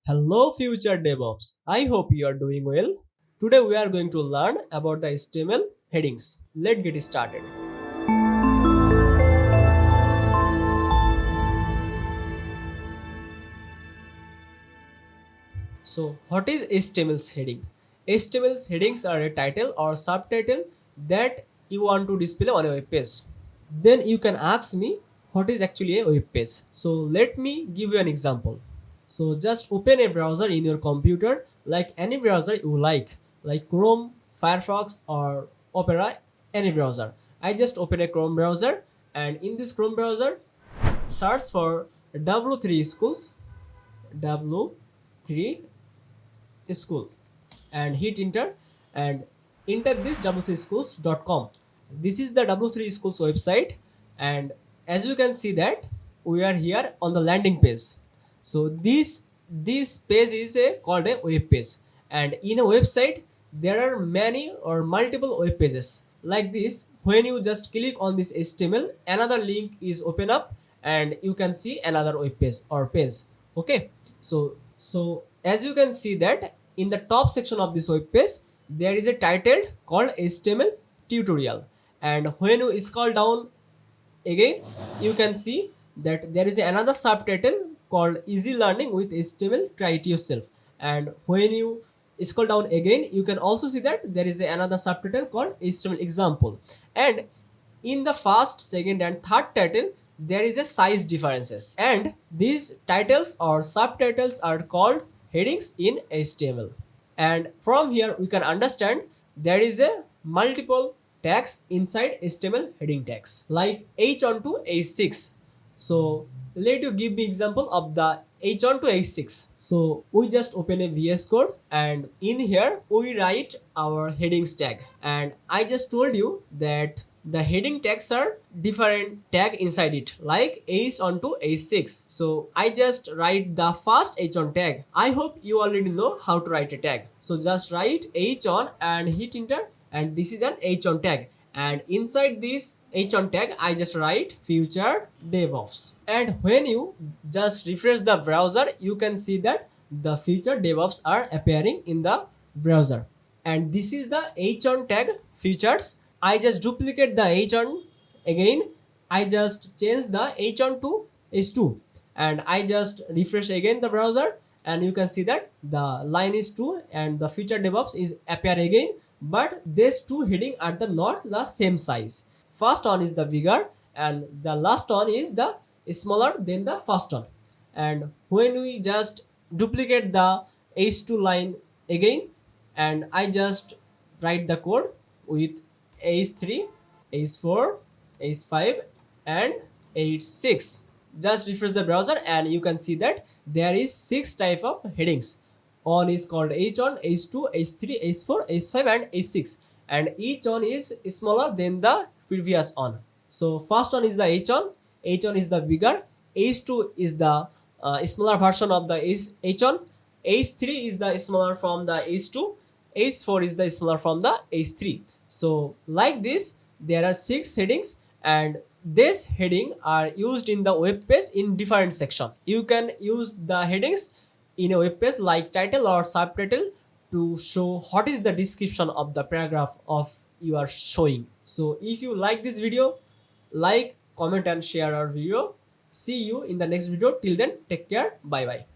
Hello future DevOps. I hope you are doing well. Today we are going to learn about the HTML headings. Let's get started. So what is HTML's heading? HTML's headings are a title or subtitle that you want to display on a web page. Then you can ask me what is actually a web page. So let me give you an example. So just open a browser in your computer, like any browser you like Chrome, Firefox or Opera, any browser. I just open a Chrome browser, and in this Chrome browser search for W3 schools, W3 school, and hit enter, and enter this w3schools.com. This is the W3 schools website, and as you can see that we are here on the landing page. So this page is called a web page, and in a website there are many or multiple web pages like this. When you just click on this HTML, another link is open up and you can see another web page or page. Okay, so as you can see that in the top section of this web page there is a title called HTML tutorial, and when you scroll down again you can see that there is another subtitle called easy learning with HTML, try it yourself. And when you scroll down again you can also see that there is another subtitle called HTML example, and in the first, second and third title there is a size differences, and these titles or subtitles are called headings in HTML. And from here we can understand there is a multiple tags inside HTML heading tags like h1 to h6. So let you give me example of the h1 to h6. So we just open a VS Code, and in here we write our headings tag, and I just told you that the heading tags are different tag inside it like h1 to h6. So I just write the first h1 tag. I hope you already know how to write a tag. So just write h1 and hit enter, and this is an h1 tag, and inside this h1 tag I just write future DevOps. And when you just refresh the browser you can see that the future DevOps are appearing in the browser, and this is the h1 tag features. I just duplicate the h1 again. I just change the h1 to h2, and I just refresh again the browser, and you can see that the line is 2 and the future DevOps is appear again, but these two heading are the not the same size. First one is the bigger and the last one is the smaller than the first one. And when we just duplicate the h2 line again, and I just write the code with h3, h4, h5 and h6. Just refresh the browser and you can see that there is 6 type of headings. One is called h1, h2, h3, h4, h5 and h6, and each one is smaller than the previous one. So first one is the h1. H1 is the bigger, h2 is the smaller version of the h1, h3 is the smaller from the h2, h4 is the smaller from the h3. So like this there are 6 headings, and this heading are used in the web page in different section. You can use the headings in a web page like title or subtitle to show what is the description of the paragraph of you are showing. So if you like this video, like, comment and share our video. See you in the next video. Till then, take care. Bye bye.